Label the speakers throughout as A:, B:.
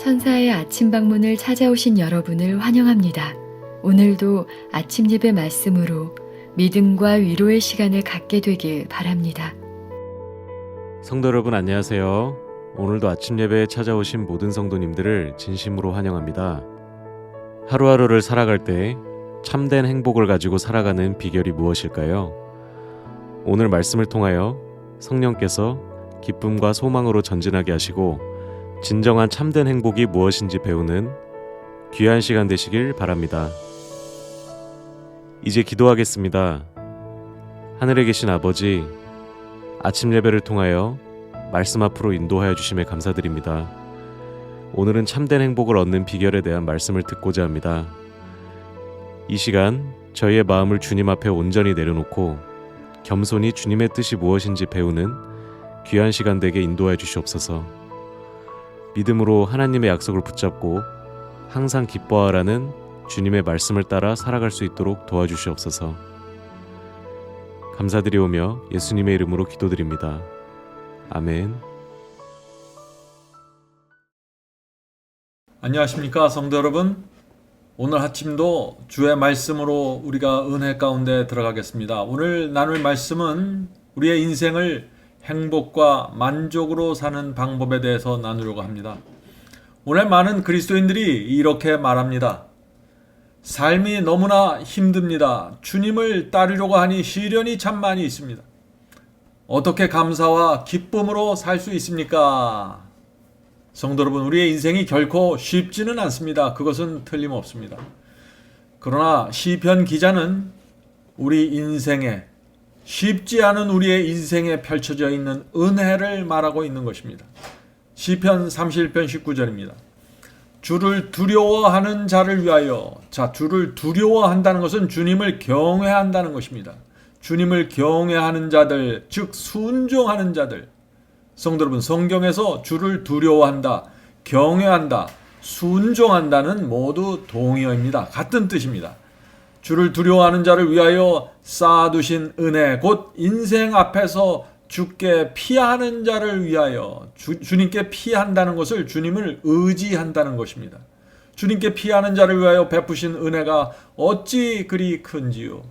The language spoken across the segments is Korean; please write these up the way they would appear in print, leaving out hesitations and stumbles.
A: 천사의 아침 방문을 찾아오신 여러분을 환영합니다. 오늘도 아침 예배 말씀으로 믿음과 위로의 시간을 갖게 되길 바랍니다.
B: 성도 여러분 안녕하세요. 오늘도 아침 예배에 찾아오신 모든 성도님들을 진심으로 환영합니다. 하루하루를 살아갈 때 참된 행복을 가지고 살아가는 비결이 무엇일까요? 오늘 말씀을 통하여 성령께서 기쁨과 소망으로 전진하게 하시고 진정한 참된 행복이 무엇인지 배우는 귀한 시간 되시길 바랍니다. 이제 기도하겠습니다. 하늘에 계신 아버지, 아침 예배를 통하여 말씀 앞으로 인도하여 주심에 감사드립니다. 오늘은 참된 행복을 얻는 비결에 대한 말씀을 듣고자 합니다. 이 시간 저희의 마음을 주님 앞에 온전히 내려놓고 겸손히 주님의 뜻이 무엇인지 배우는 귀한 시간 되게 인도하여 주시옵소서. 믿음으로 하나님의 약속을 붙잡고 항상 기뻐하라는 주님의 말씀을 따라 살아갈 수 있도록 도와주시옵소서. 감사드리오며 예수님의 이름으로 기도드립니다. 아멘.
C: 안녕하십니까 성도 여러분. 오늘 아침도 주의 말씀으로 우리가 은혜 가운데 들어가겠습니다. 오늘 나눌 말씀은 우리의 인생을 행복과 만족으로 사는 방법에 대해서 나누려고 합니다. 오늘 많은 그리스도인들이 이렇게 말합니다. 삶이 너무나 힘듭니다. 주님을 따르려고 하니 시련이 참 많이 있습니다. 어떻게 감사와 기쁨으로 살 수 있습니까? 성도 여러분, 우리의 인생이 결코 쉽지는 않습니다. 그것은 틀림없습니다. 그러나 시편 기자는 우리 인생에 쉽지 않은 우리의 인생에 펼쳐져 있는 은혜를 말하고 있는 것입니다. 시편 31편 19절입니다. 주를 두려워하는 자를 위하여. 자, 주를 두려워한다는 것은 주님을 경외한다는 것입니다. 주님을 경외하는 자들, 즉 순종하는 자들. 성도 여러분, 성경에서 주를 두려워한다, 경외한다, 순종한다는 모두 동의어입니다. 같은 뜻입니다. 주를 두려워하는 자를 위하여 쌓아두신 은혜, 곧 인생 앞에서 주께 피하는 자를 위하여. 주님께 피한다는 것을 주님을 의지한다는 것입니다. 주님께 피하는 자를 위하여 베푸신 은혜가 어찌 그리 큰지요.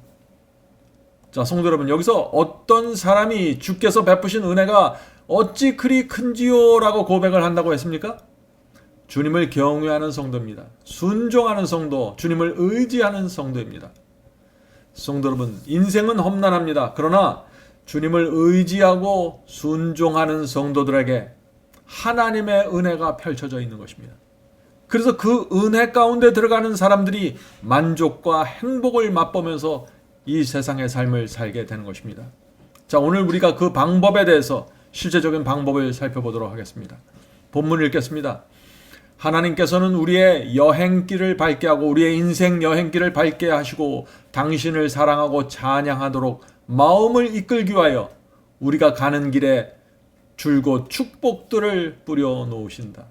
C: 자, 성도 여러분, 여기서 어떤 사람이 주께서 베푸신 은혜가 어찌 그리 큰지요 라고 고백을 한다고 했습니까? 주님을 경외하는 성도입니다. 순종하는 성도, 주님을 의지하는 성도입니다. 성도 여러분, 인생은 험난합니다. 그러나 주님을 의지하고 순종하는 성도들에게 하나님의 은혜가 펼쳐져 있는 것입니다. 그래서 그 은혜 가운데 들어가는 사람들이 만족과 행복을 맛보면서 이 세상의 삶을 살게 되는 것입니다. 자, 오늘 우리가 그 방법에 대해서 실제적인 방법을 살펴보도록 하겠습니다. 본문을 읽겠습니다. 하나님께서는 우리의 여행길을 밝게 하고 우리의 인생 여행길을 밝게 하시고 당신을 사랑하고 찬양하도록 마음을 이끌기 위하여 우리가 가는 길에 줄곧 축복들을 뿌려 놓으신다.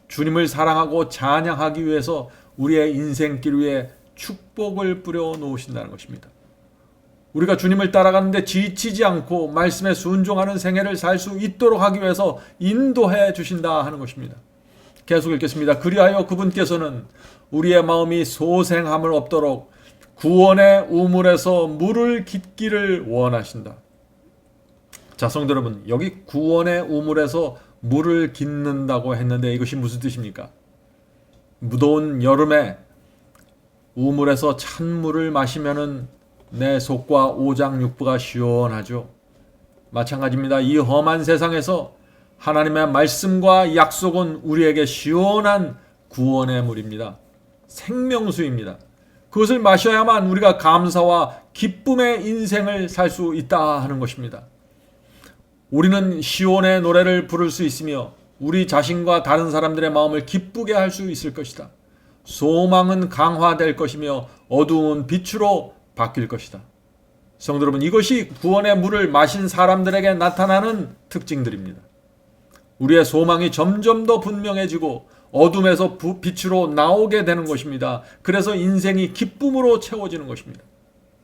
C: 주님을 사랑하고 찬양하기 위해서 우리의 인생길 위에 축복을 뿌려 놓으신다는 것입니다. 우리가 주님을 따라가는데 지치지 않고 말씀에 순종하는 생애를 살 수 있도록 하기 위해서 인도해 주신다 하는 것입니다. 계속 읽겠습니다. 그리하여 그분께서는 우리의 마음이 소생함을 없도록 구원의 우물에서 물을 깃기를 원하신다. 자, 성도 여러분, 여기 구원의 우물에서 물을 깃는다고 했는데 이것이 무슨 뜻입니까? 무더운 여름에 우물에서 찬물을 마시면은 내 속과 오장육부가 시원하죠. 마찬가지입니다. 이 험한 세상에서 하나님의 말씀과 약속은 우리에게 시원한 구원의 물입니다. 생명수입니다. 그것을 마셔야만 우리가 감사와 기쁨의 인생을 살 수 있다 하는 것입니다. 우리는 시온의 노래를 부를 수 있으며 우리 자신과 다른 사람들의 마음을 기쁘게 할 수 있을 것이다. 소망은 강화될 것이며 어두움은 빛으로 바뀔 것이다. 성도 여러분, 이것이 구원의 물을 마신 사람들에게 나타나는 특징들입니다. 우리의 소망이 점점 더 분명해지고 어둠에서 빛으로 나오게 되는 것입니다. 그래서 인생이 기쁨으로 채워지는 것입니다.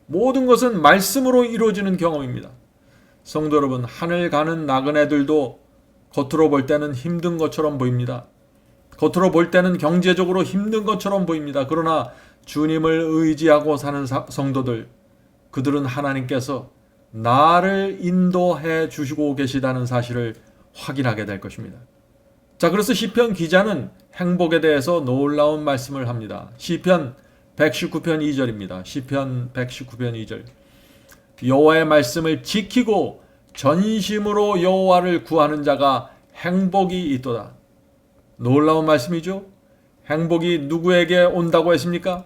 C: 모든 것은 말씀으로 이루어지는 경험입니다. 성도 여러분, 하늘 가는 나그네들도 겉으로 볼 때는 힘든 것처럼 보입니다. 겉으로 볼 때는 경제적으로 힘든 것처럼 보입니다. 그러나 주님을 의지하고 사는 성도들, 그들은 하나님께서 나를 인도해 주시고 계시다는 사실을 확인하게 될 것입니다. 자, 그래서 시편 기자는 행복에 대해서 놀라운 말씀을 합니다. 시편 119편 2절입니다. 시편 119편 2절. 여호와의 말씀을 지키고 전심으로 여호와를 구하는 자가 행복이 있도다. 놀라운 말씀이죠. 행복이 누구에게 온다고 했습니까?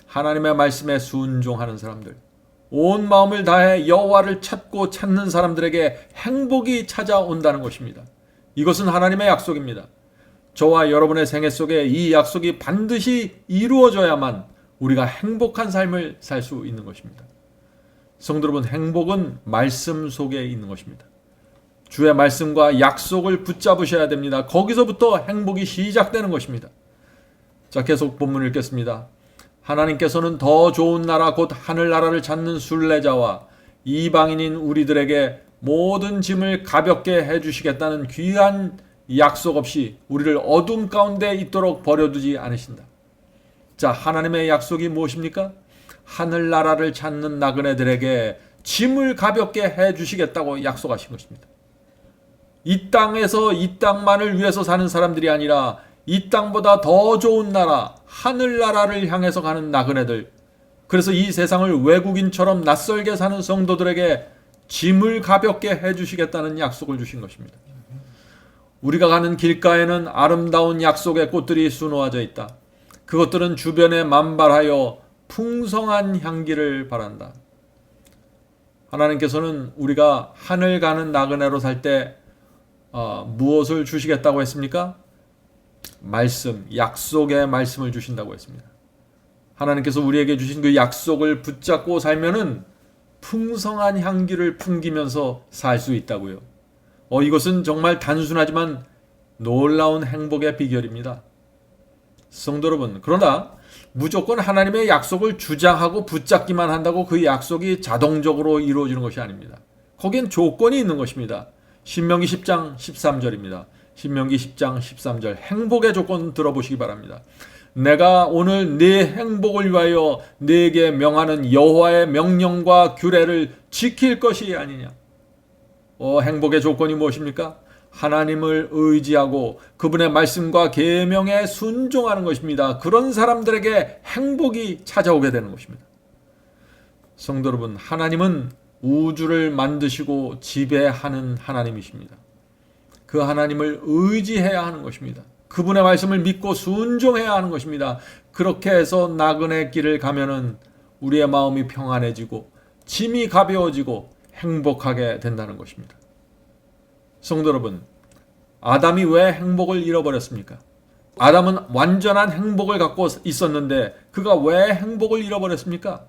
C: 하나님의 말씀에 순종하는 사람들, 온 마음을 다해 여호와를 찾고 찾는 사람들에게 행복이 찾아온다는 것입니다. 이것은 하나님의 약속입니다. 저와 여러분의 생애 속에 이 약속이 반드시 이루어져야만 우리가 행복한 삶을 살 수 있는 것입니다. 성도 여러분, 행복은 말씀 속에 있는 것입니다. 주의 말씀과 약속을 붙잡으셔야 됩니다. 거기서부터 행복이 시작되는 것입니다. 자, 계속 본문 읽겠습니다. 하나님께서는 더 좋은 나라 곧 하늘나라를 찾는 순례자와 이방인인 우리들에게 모든 짐을 가볍게 해주시겠다는 귀한 약속 없이 우리를 어둠 가운데 있도록 버려두지 않으신다. 자, 하나님의 약속이 무엇입니까? 하늘나라를 찾는 나그네들에게 짐을 가볍게 해주시겠다고 약속하신 것입니다. 이 땅에서 이 땅만을 위해서 사는 사람들이 아니라 이 땅보다 더 좋은 나라, 하늘나라를 향해서 가는 나그네들, 그래서 이 세상을 외국인처럼 낯설게 사는 성도들에게 짐을 가볍게 해주시겠다는 약속을 주신 것입니다. 우리가 가는 길가에는 아름다운 약속의 꽃들이 수놓아져 있다. 그것들은 주변에 만발하여 풍성한 향기를 바란다. 하나님께서는 우리가 하늘 가는 나그네로 살 때 무엇을 주시겠다고 했습니까? 말씀, 약속의 말씀을 주신다고 했습니다. 하나님께서 우리에게 주신 그 약속을 붙잡고 살면은 풍성한 향기를 풍기면서 살 수 있다고요. 이것은 정말 단순하지만 놀라운 행복의 비결입니다. 성도 여러분, 그러나 무조건 하나님의 약속을 주장하고 붙잡기만 한다고 그 약속이 자동적으로 이루어지는 것이 아닙니다. 거기엔 조건이 있는 것입니다. 신명기 10장 13절입니다. 신명기 10장 13절 행복의 조건 들어보시기 바랍니다. 내가 오늘 네 행복을 위하여 네게 명하는 여호와의 명령과 규례를 지킬 것이 아니냐. 행복의 조건이 무엇입니까? 하나님을 의지하고 그분의 말씀과 계명에 순종하는 것입니다. 그런 사람들에게 행복이 찾아오게 되는 것입니다. 성도 여러분, 하나님은 우주를 만드시고 지배하는 하나님이십니다. 그 하나님을 의지해야 하는 것입니다. 그분의 말씀을 믿고 순종해야 하는 것입니다. 그렇게 해서 나그네 길을 가면은 우리의 마음이 평안해지고 짐이 가벼워지고 행복하게 된다는 것입니다. 성도 여러분, 아담이 왜 행복을 잃어버렸습니까? 아담은 완전한 행복을 갖고 있었는데 그가 왜 행복을 잃어버렸습니까?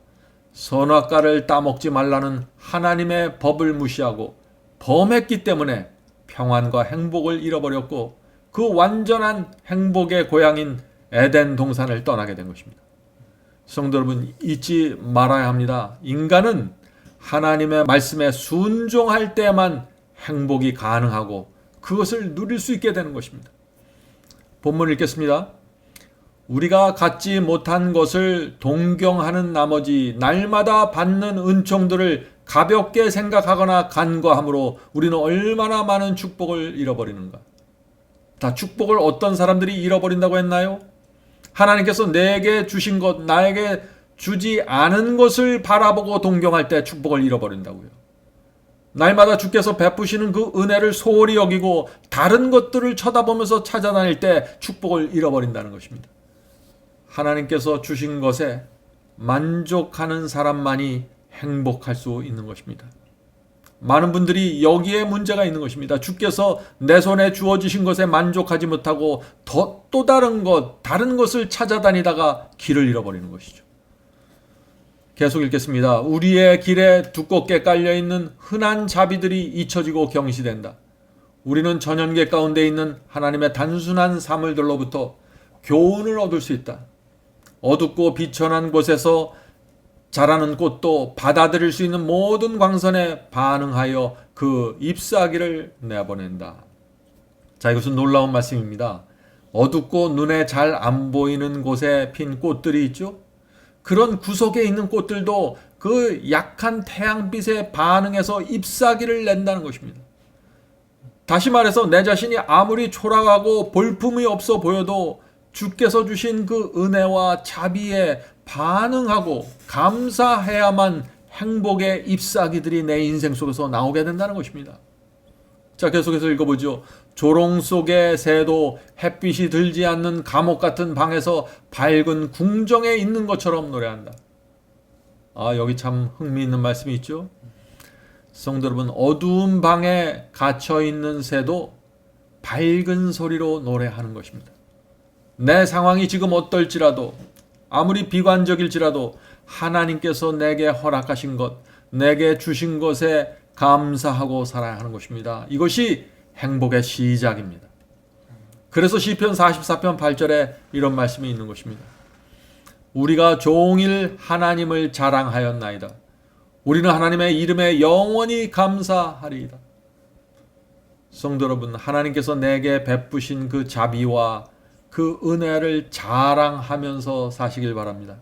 C: 선악과를 따먹지 말라는 하나님의 법을 무시하고 범했기 때문에 평안과 행복을 잃어버렸고 그 완전한 행복의 고향인 에덴 동산을 떠나게 된 것입니다. 성도 여러분, 잊지 말아야 합니다. 인간은 하나님의 말씀에 순종할 때만 행복이 가능하고 그것을 누릴 수 있게 되는 것입니다. 본문 읽겠습니다. 우리가 갖지 못한 것을 동경하는 나머지 날마다 받는 은총들을 가볍게 생각하거나 간과함으로 우리는 얼마나 많은 축복을 잃어버리는가. 다 축복을 어떤 사람들이 잃어버린다고 했나요? 하나님께서 내게 주신 것, 나에게 주지 않은 것을 바라보고 동경할 때 축복을 잃어버린다고요. 날마다 주께서 베푸시는 그 은혜를 소홀히 여기고 다른 것들을 쳐다보면서 찾아다닐 때 축복을 잃어버린다는 것입니다. 하나님께서 주신 것에 만족하는 사람만이 행복할 수 있는 것입니다. 많은 분들이 여기에 문제가 있는 것입니다. 주께서 내 손에 주어지신 것에 만족하지 못하고 또 다른 것을 찾아다니다가 길을 잃어버리는 것이죠. 계속 읽겠습니다. 우리의 길에 두껍게 깔려있는 흔한 자비들이 잊혀지고 경시된다. 우리는 전연계 가운데 있는 하나님의 단순한 사물들로부터 교훈을 얻을 수 있다. 어둡고 비천한 곳에서 자라는 꽃도 받아들일 수 있는 모든 광선에 반응하여 그 잎사귀를 내보낸다. 자, 이것은 놀라운 말씀입니다. 어둡고 눈에 잘 안 보이는 곳에 핀 꽃들이 있죠. 그런 구석에 있는 꽃들도 그 약한 태양빛에 반응해서 잎사귀를 낸다는 것입니다. 다시 말해서 내 자신이 아무리 초라하고 볼품이 없어 보여도 주께서 주신 그 은혜와 자비에 반응하고 감사해야만 행복의 잎사귀들이 내 인생 속에서 나오게 된다는 것입니다. 자, 계속해서 읽어보죠. 조롱 속의 새도 햇빛이 들지 않는 감옥 같은 방에서 밝은 궁정에 있는 것처럼 노래한다. 아, 여기 참 흥미있는 말씀이 있죠. 성도 여러분, 어두운 방에 갇혀있는 새도 밝은 소리로 노래하는 것입니다. 내 상황이 지금 어떨지라도, 아무리 비관적일지라도 하나님께서 내게 허락하신 것, 내게 주신 것에 감사하고 살아야 하는 것입니다. 이것이 행복의 시작입니다. 그래서 시편 44편 8절에 이런 말씀이 있는 것입니다. 우리가 종일 하나님을 자랑하였나이다. 우리는 하나님의 이름에 영원히 감사하리이다. 성도 여러분, 하나님께서 내게 베푸신 그 자비와 그 은혜를 자랑하면서 사시길 바랍니다.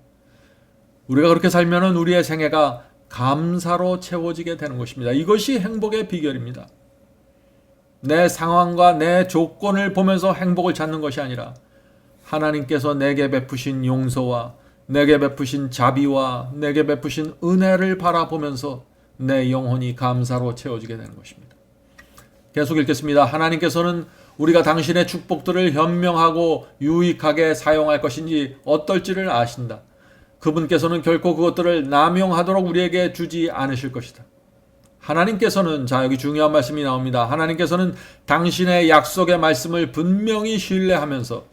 C: 우리가 그렇게 살면은 우리의 생애가 감사로 채워지게 되는 것입니다. 이것이 행복의 비결입니다. 내 상황과 내 조건을 보면서 행복을 찾는 것이 아니라 하나님께서 내게 베푸신 용서와 내게 베푸신 자비와 내게 베푸신 은혜를 바라보면서 내 영혼이 감사로 채워지게 되는 것입니다. 계속 읽겠습니다. 하나님께서는 우리가 당신의 축복들을 현명하고 유익하게 사용할 것인지 어떨지를 아신다. 그분께서는 결코 그것들을 남용하도록 우리에게 주지 않으실 것이다. 하나님께서는, 자, 여기 중요한 말씀이 나옵니다. 하나님께서는 당신의 약속의 말씀을 분명히 신뢰하면서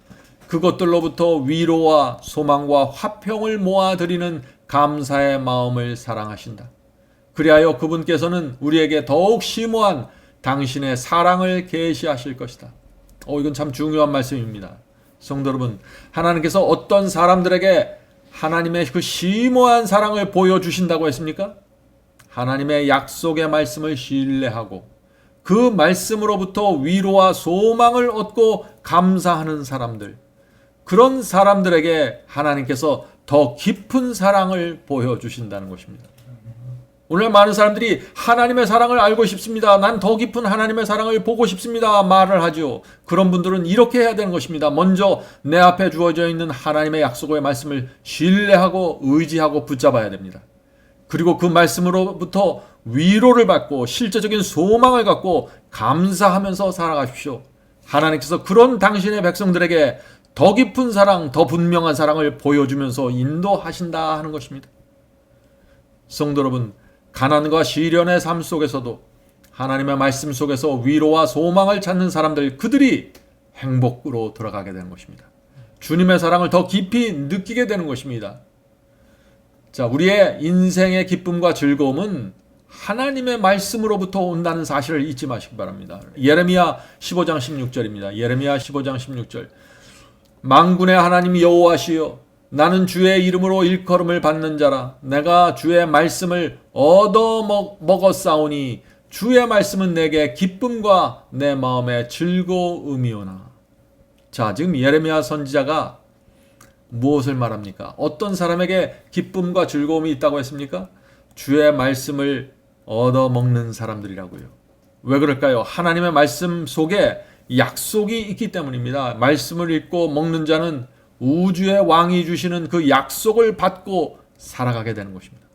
C: 그것들로부터 위로와 소망과 화평을 모아드리는 감사의 마음을 사랑하신다. 그리하여 그분께서는 우리에게 더욱 심오한 당신의 사랑을 계시하실 것이다. 이건 참 중요한 말씀입니다. 성도 여러분, 하나님께서 어떤 사람들에게 하나님의 그 심오한 사랑을 보여주신다고 했습니까? 하나님의 약속의 말씀을 신뢰하고 그 말씀으로부터 위로와 소망을 얻고 감사하는 사람들, 그런 사람들에게 하나님께서 더 깊은 사랑을 보여주신다는 것입니다. 오늘 많은 사람들이 하나님의 사랑을 알고 싶습니다. 난 더 깊은 하나님의 사랑을 보고 싶습니다. 말을 하죠. 그런 분들은 이렇게 해야 되는 것입니다. 먼저 내 앞에 주어져 있는 하나님의 약속의 말씀을 신뢰하고 의지하고 붙잡아야 됩니다. 그리고 그 말씀으로부터 위로를 받고 실제적인 소망을 갖고 감사하면서 살아가십시오. 하나님께서 그런 당신의 백성들에게 더 깊은 사랑, 더 분명한 사랑을 보여주면서 인도하신다 하는 것입니다. 성도 여러분, 가난과 시련의 삶 속에서도 하나님의 말씀 속에서 위로와 소망을 찾는 사람들, 그들이 행복으로 들어가게 되는 것입니다. 주님의 사랑을 더 깊이 느끼게 되는 것입니다. 자, 우리의 인생의 기쁨과 즐거움은 하나님의 말씀으로부터 온다는 사실을 잊지 마시기 바랍니다. 예레미야 15장 16절입니다. 예레미야 15장 16절. 만군의 하나님 여호와시여, 나는 주의 이름으로 일컬음을 받는 자라. 내가 주의 말씀을 얻어 먹었사오니 주의 말씀은 내게 기쁨과 내 마음의 즐거움이오나. 자, 지금 예레미야 선지자가 무엇을 말합니까? 어떤 사람에게 기쁨과 즐거움이 있다고 했습니까? 주의 말씀을 얻어 먹는 사람들이라고요. 왜 그럴까요? 하나님의 말씀 속에 약속이 있기 때문입니다. 말씀을 읽고 먹는 자는 우주의 왕이 주시는 그 약속을 받고 살아가게 되는 것입니다.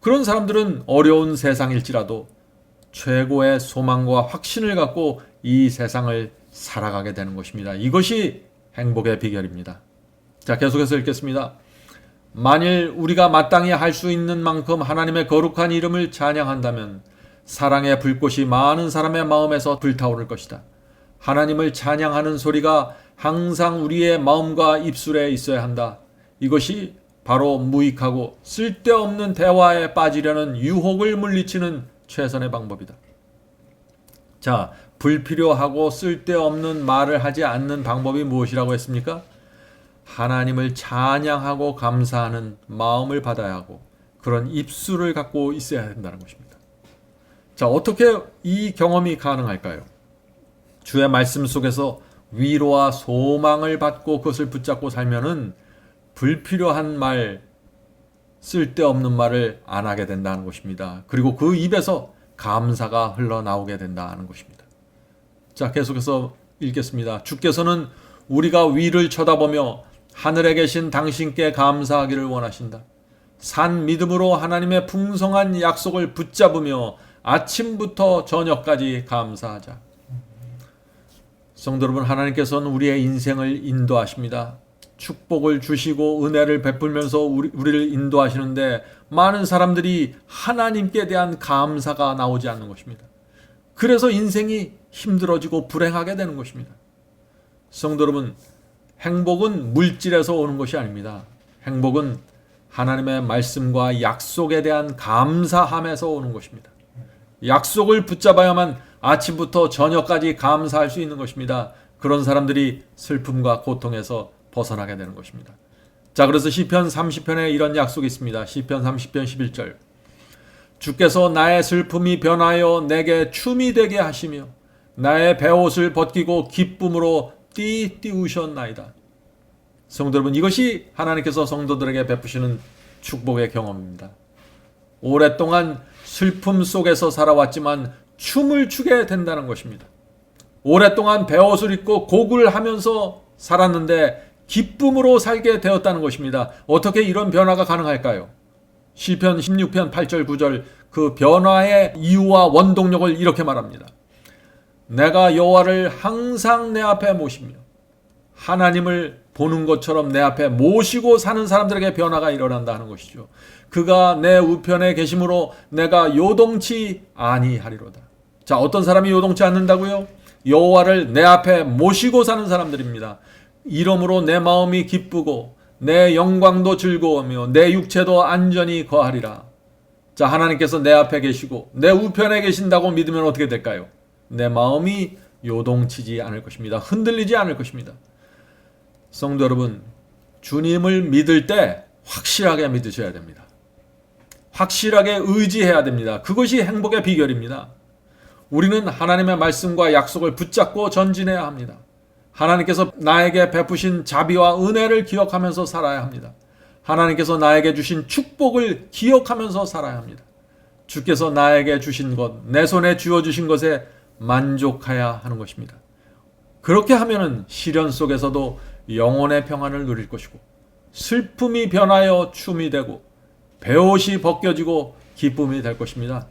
C: 그런 사람들은 어려운 세상일지라도 최고의 소망과 확신을 갖고 이 세상을 살아가게 되는 것입니다. 이것이 행복의 비결입니다. 자, 계속해서 읽겠습니다. 만일 우리가 마땅히 할 수 있는 만큼 하나님의 거룩한 이름을 찬양한다면 사랑의 불꽃이 많은 사람의 마음에서 불타오를 것이다. 하나님을 찬양하는 소리가 항상 우리의 마음과 입술에 있어야 한다. 이것이 바로 무익하고 쓸데없는 대화에 빠지려는 유혹을 물리치는 최선의 방법이다. 자, 불필요하고 쓸데없는 말을 하지 않는 방법이 무엇이라고 했습니까? 하나님을 찬양하고 감사하는 마음을 받아야 하고 그런 입술을 갖고 있어야 된다는 것입니다. 자, 어떻게 이 경험이 가능할까요? 주의 말씀 속에서 위로와 소망을 받고 그것을 붙잡고 살면은 불필요한 말, 쓸데없는 말을 안 하게 된다는 것입니다. 그리고 그 입에서 감사가 흘러나오게 된다는 것입니다. 자, 계속해서 읽겠습니다. 주께서는 우리가 위를 쳐다보며 하늘에 계신 당신께 감사하기를 원하신다. 산 믿음으로 하나님의 풍성한 약속을 붙잡으며 아침부터 저녁까지 감사하자. 성도 여러분, 하나님께서는 우리의 인생을 인도하십니다. 축복을 주시고 은혜를 베풀면서 우리를 인도하시는데 많은 사람들이 하나님께 대한 감사가 나오지 않는 것입니다. 그래서 인생이 힘들어지고 불행하게 되는 것입니다. 성도 여러분, 행복은 물질에서 오는 것이 아닙니다. 행복은 하나님의 말씀과 약속에 대한 감사함에서 오는 것입니다. 약속을 붙잡아야만 아침부터 저녁까지 감사할 수 있는 것입니다. 그런 사람들이 슬픔과 고통에서 벗어나게 되는 것입니다. 자, 그래서 시편 30편에 이런 약속이 있습니다. 시편 30편 11절. 주께서 나의 슬픔이 변하여 내게 춤이 되게 하시며 나의 베옷을 벗기고 기쁨으로 띠띠우셨나이다. 성도 여러분, 이것이 하나님께서 성도들에게 베푸시는 축복의 경험입니다. 오랫동안 슬픔 속에서 살아왔지만 춤을 추게 된다는 것입니다. 오랫동안 베옷을 입고 곡을 하면서 살았는데 기쁨으로 살게 되었다는 것입니다. 어떻게 이런 변화가 가능할까요? 시편 16편 8절 9절 그 변화의 이유와 원동력을 이렇게 말합니다. 내가 여호와를 항상 내 앞에 모시며 하나님을 보는 것처럼 내 앞에 모시고 사는 사람들에게 변화가 일어난다 하는 것이죠. 그가 내 우편에 계심으로 내가 요동치 아니하리로다. 자, 어떤 사람이 요동치 않는다고요? 여호와를 내 앞에 모시고 사는 사람들입니다. 이러므로 내 마음이 기쁘고 내 영광도 즐거우며 내 육체도 안전히 거하리라. 자, 하나님께서 내 앞에 계시고 내 우편에 계신다고 믿으면 어떻게 될까요? 내 마음이 요동치지 않을 것입니다. 흔들리지 않을 것입니다. 성도 여러분, 주님을 믿을 때 확실하게 믿으셔야 됩니다. 확실하게 의지해야 됩니다. 그것이 행복의 비결입니다. 우리는 하나님의 말씀과 약속을 붙잡고 전진해야 합니다. 하나님께서 나에게 베푸신 자비와 은혜를 기억하면서 살아야 합니다. 하나님께서 나에게 주신 축복을 기억하면서 살아야 합니다. 주께서 나에게 주신 것, 내 손에 쥐어주신 것에 만족해야 하는 것입니다. 그렇게 하면은 시련 속에서도 영혼의 평안을 누릴 것이고 슬픔이 변하여 춤이 되고 베옷이 벗겨지고 기쁨이 될 것입니다.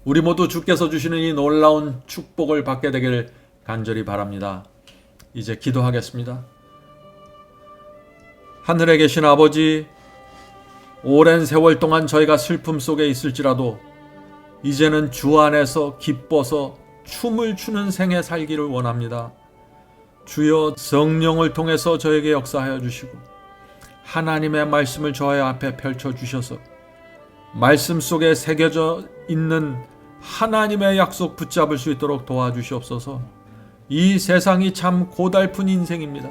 C: 우리 모두 주께서 주시는 이 놀라운 축복을 받게 되기를 간절히 바랍니다. 이제 기도하겠습니다. 하늘에 계신 아버지, 오랜 세월 동안 저희가 슬픔 속에 있을지라도 이제는 주 안에서 기뻐서 춤을 추는 생애 살기를 원합니다. 주여, 성령을 통해서 저에게 역사하여 주시고 하나님의 말씀을 저의 앞에 펼쳐주셔서 말씀 속에 새겨져 있는 하나님의 약속 붙잡을 수 있도록 도와주시옵소서. 이 세상이 참 고달픈 인생입니다.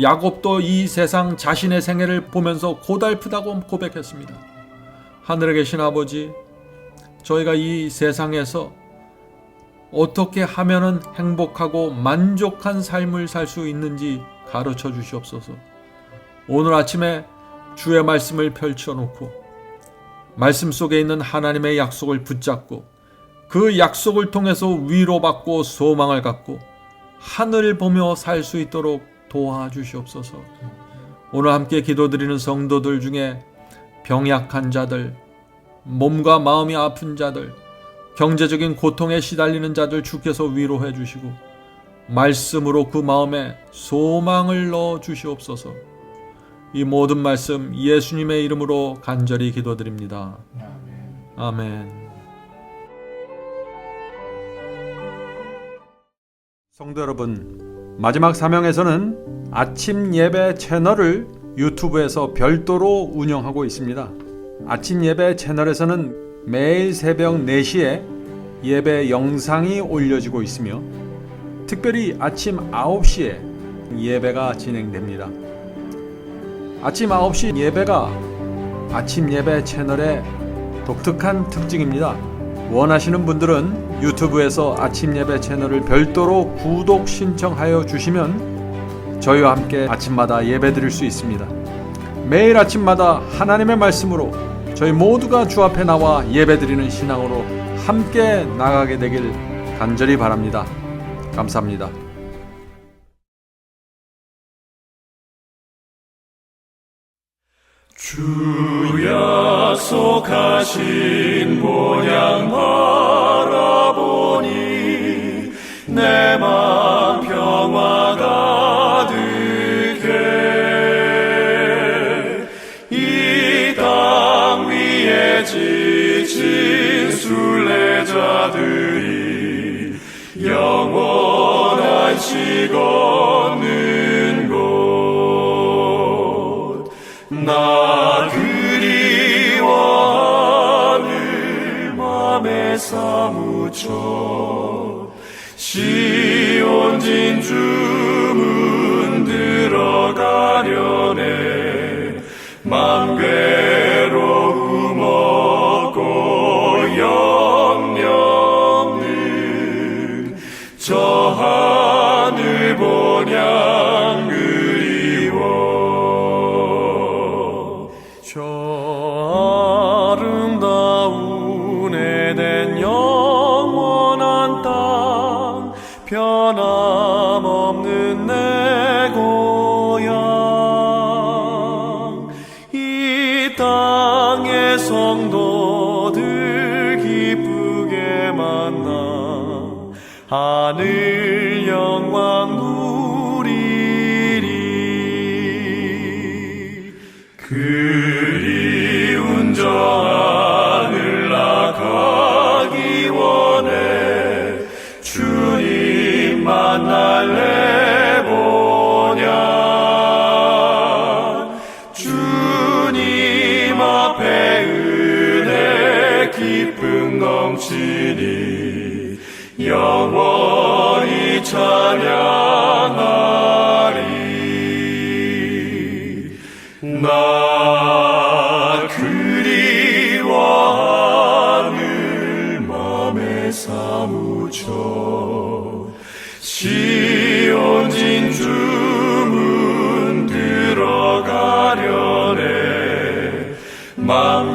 C: 야곱도 이 세상 자신의 생애를 보면서 고달프다고 고백했습니다. 하늘에 계신 아버지, 저희가 이 세상에서 어떻게 하면은 행복하고 만족한 삶을 살 수 있는지 가르쳐 주시옵소서. 오늘 아침에 주의 말씀을 펼쳐놓고 말씀 속에 있는 하나님의 약속을 붙잡고 그 약속을 통해서 위로받고 소망을 갖고 하늘을 보며 살 수 있도록 도와주시옵소서. 오늘 함께 기도드리는 성도들 중에 병약한 자들, 몸과 마음이 아픈 자들, 경제적인 고통에 시달리는 자들 주께서 위로해 주시고 말씀으로 그 마음에 소망을 넣어 주시옵소서. 이 모든 말씀 예수님의 이름으로 간절히 기도드립니다. 아멘. 성도 여러분, 마지막 사명에서는 아침 예배 채널을 유튜브에서 별도로 운영하고 있습니다. 아침 예배 채널에서는 매일 새벽 4시에 예배 영상이 올려지고 있으며 특별히 아침 9시에 예배가 진행됩니다. 아침 9시 예배가 아침 예배 채널의 독특한 특징입니다. 원하시는 분들은 유튜브에서 아침 예배 채널을 별도로 구독 신청하여 주시면 저희와 함께 아침마다 예배 드릴 수 있습니다. 매일 아침마다 하나님의 말씀으로 저희 모두가 주 앞에 나와 예배 드리는 신앙으로 함께 나가게 되길 간절히 바랍니다. 감사합니다.
D: 주 약속하신 본향 바라보니 내 맘 평화 가득해. 이 땅 위에 지친 순례자들이 영원한 시 걷는 곳, 나 그리워하늘 맘에 사무쳐 시온 진주문 들어가려네. 맘 괴로움 없고 영영는 저 하늘 본향 그리워. 저 아름다운 에덴 영원한 땅, 변함없는 내 고향. 이 땅의 성도들 기쁘게 만나 하늘 영광 누리리. 그리운 저 하늘 나가기 원해. 주님 만날래 보냐. 주님 앞에 은혜 기쁨 넘치니 영원히 찬양하리. 나 그리워하늘 맘에 사무쳐 시온 진주문 들어가려네. 맘